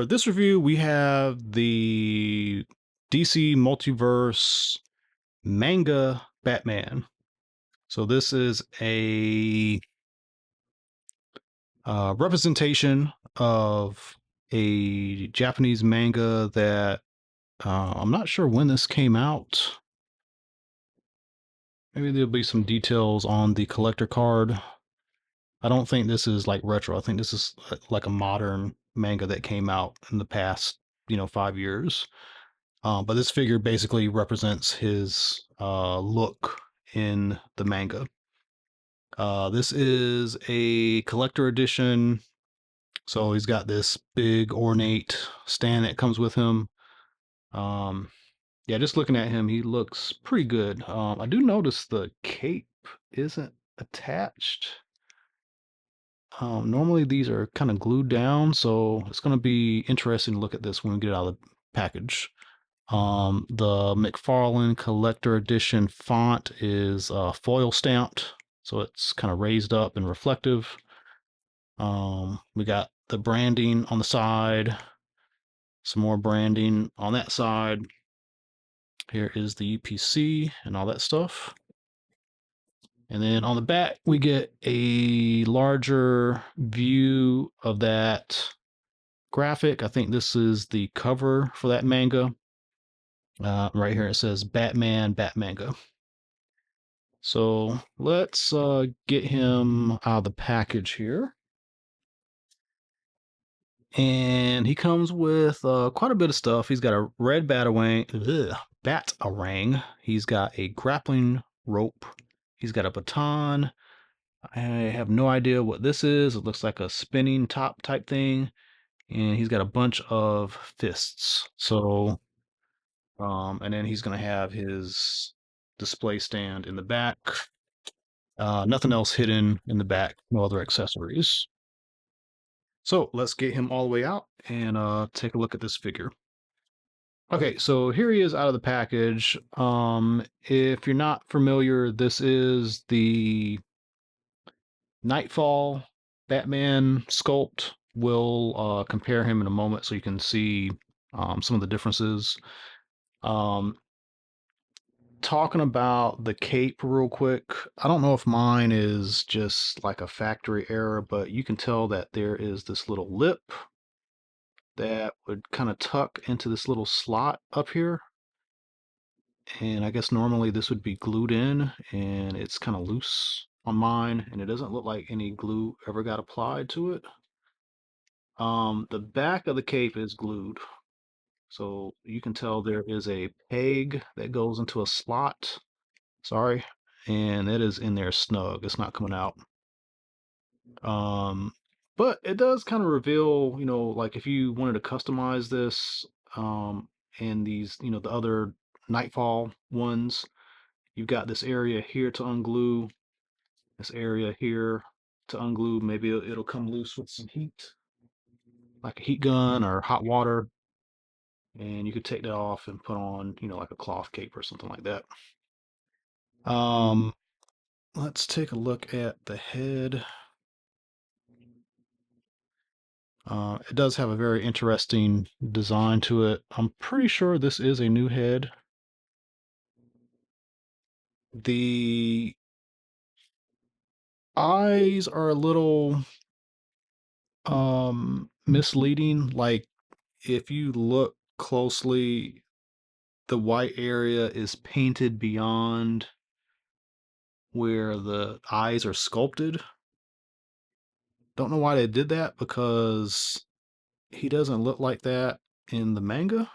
this review, we have the DC Multiverse manga Batman. So this is a representation of a Japanese manga that I'm not sure when this came out. Maybe there'll be some details on the collector card. I don't think this is like retro. I think this is like a modern manga that came out in the past, 5 years. But this figure basically represents his look in the manga. This is a collector edition, so he's got this big ornate stand that comes with him. Um, yeah, just looking at him, he looks pretty good. I do notice the cape isn't attached. Normally these are kind of glued down, so it's going to be interesting to look at this when we get it out of the package. The McFarlane Collector Edition font is foil stamped, so it's kind of raised up and reflective. We got the branding on the side, some more branding on that side. Here is the UPC and all that stuff. And then on the back, we get a larger view of that graphic. I think this is the cover for that manga. Right here it says Batman Bat-Manga. So let's get him out of the package here. And he comes with quite a bit of stuff. He's got a red batarang. He's got a grappling rope. He's got a baton. I have no idea what this is. It looks like a spinning top type thing. And he's got a bunch of fists. So, and then he's going to have his display stand in the back. Nothing else hidden in the back, no other accessories. So let's get him all the way out and take a look at this figure. Okay, so here he is out of the package. If you're not familiar, this is the Nightfall Batman sculpt. We'll compare him in a moment so you can see some of the differences. Um, Talking about the cape real quick, I don't know if mine is just like a factory error, but you can tell that there is this little lip that would kind of tuck into this little slot up here. And I guess normally this would be glued in, and it's kind of loose on mine, and it doesn't look like any glue ever got applied to it. The back of the cape is glued, so you can tell there is a peg that goes into a slot. Sorry, and it is in there snug. It's not coming out. Um, but it does kind of reveal, like if you wanted to customize this, and these, the other Nightfall ones, you've got this area here to unglue, this area here to unglue. Maybe it'll come loose with some heat, like a heat gun or hot water, and you could take that off and put on, like a cloth cape or something like that. Um, let's take a look at the head. It does have a very interesting design to it. I'm pretty sure this is a new head. The eyes are a little misleading. Like if you look closely, the white area is painted beyond where the eyes are sculpted. Don't know why they did that because he doesn't look like that in the manga.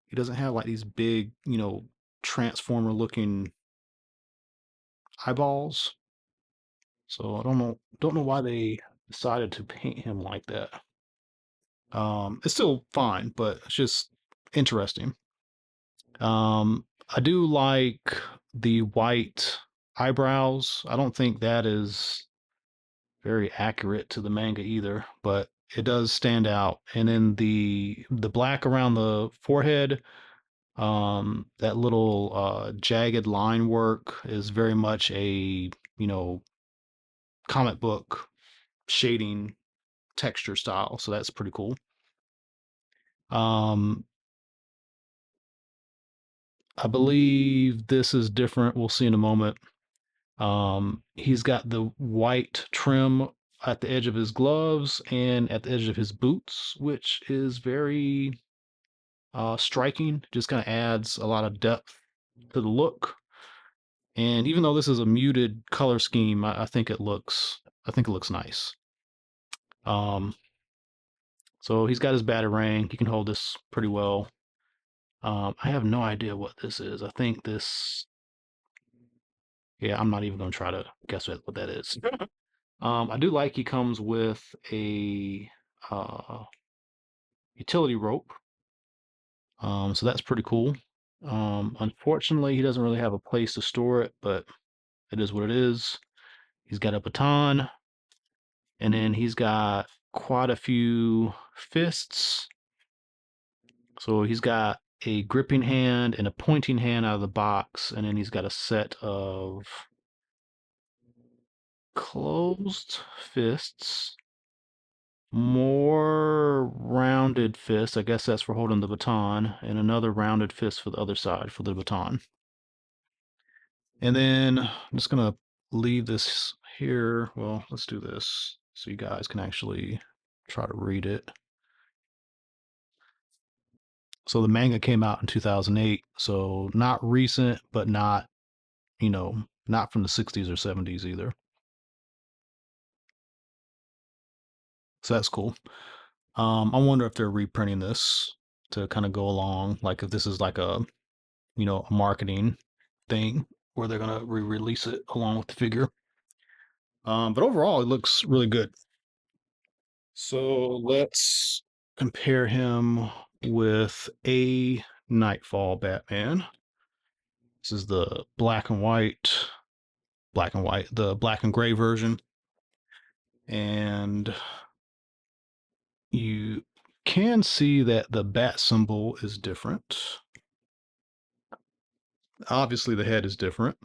He doesn't have like these big, transformer looking eyeballs. So I don't know why they decided to paint him like that. It's still fine, but it's just interesting. I do like the white eyebrows. I don't think that is very accurate to the manga either, but it does stand out. And then the black around the forehead, that little jagged line work is very much a, comic book shading texture style, so that's pretty cool. Um, I believe this is different. We'll see in a moment. He's got the white trim at the edge of his gloves and at the edge of his boots, which is very striking. Just kind of adds a lot of depth to the look. And even though this is a muted color scheme, I think it looks nice. Um, so he's got his batarang. He can hold this pretty well. I have no idea what this is. I think this. Yeah, I'm not even gonna try to guess what that is. I do like he comes with a uh, utility rope. So that's pretty cool. Unfortunately, he doesn't really have a place to store it, but it is what it is. He's got a baton, and then he's got quite a few fists. So he's got a gripping hand and a pointing hand out of the box, and then he's got a set of closed fists, more rounded fists. I guess that's for holding the baton, and another rounded fist for the other side for the baton. And then I'm just gonna leave this here. Well, let's do this so you guys can actually try to read it. So the manga came out in 2008, so not recent, but not, not from the 60s or 70s either. So that's cool. I wonder if they're reprinting this to kind of go along, like if this is like a marketing thing where they're gonna re-release it along with the figure. But overall, it looks really good. So let's compare him with a Nightfall Batman. This is the the black and gray version. And you can see that the bat symbol is different. Obviously, the head is different.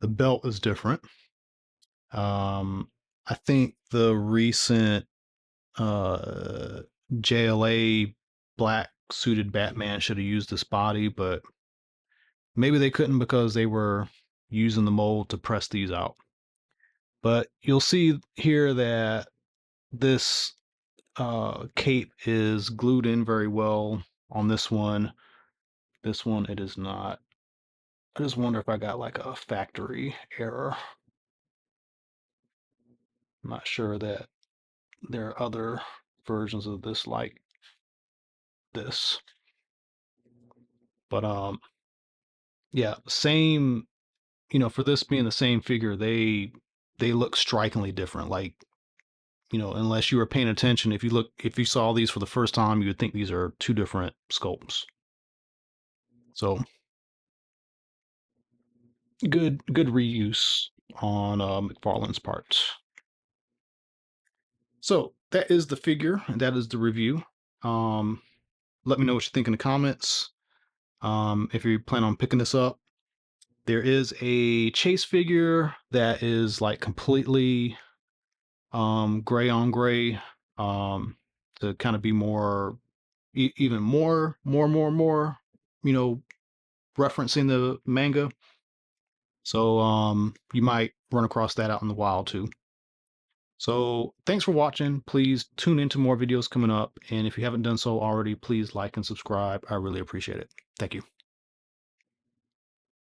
The belt is different. Um, I think the recent uh, JLA black suited Batman should have used this body, but maybe they couldn't because they were using the mold to press these out. But you'll see here that this cape is glued in very well on this one. This one, it is not. I just wonder if I got like a factory error. I'm not sure that there are other versions of this like this. But yeah, same, for this being the same figure, they look strikingly different. Like, unless you were paying attention, if you saw these for the first time, you would think these are two different sculpts. So good reuse on McFarlane's part. So that is the figure, and that is the review. Um, Let me know what you think in the comments. If you plan on picking this up, there is a chase figure that is like completely gray on gray, to kind of be more, even more, you know, referencing the manga. So you might run across that out in the wild too. So thanks for watching. Please tune into more videos coming up. And if you haven't done so already, please like and subscribe. I really appreciate it. Thank you.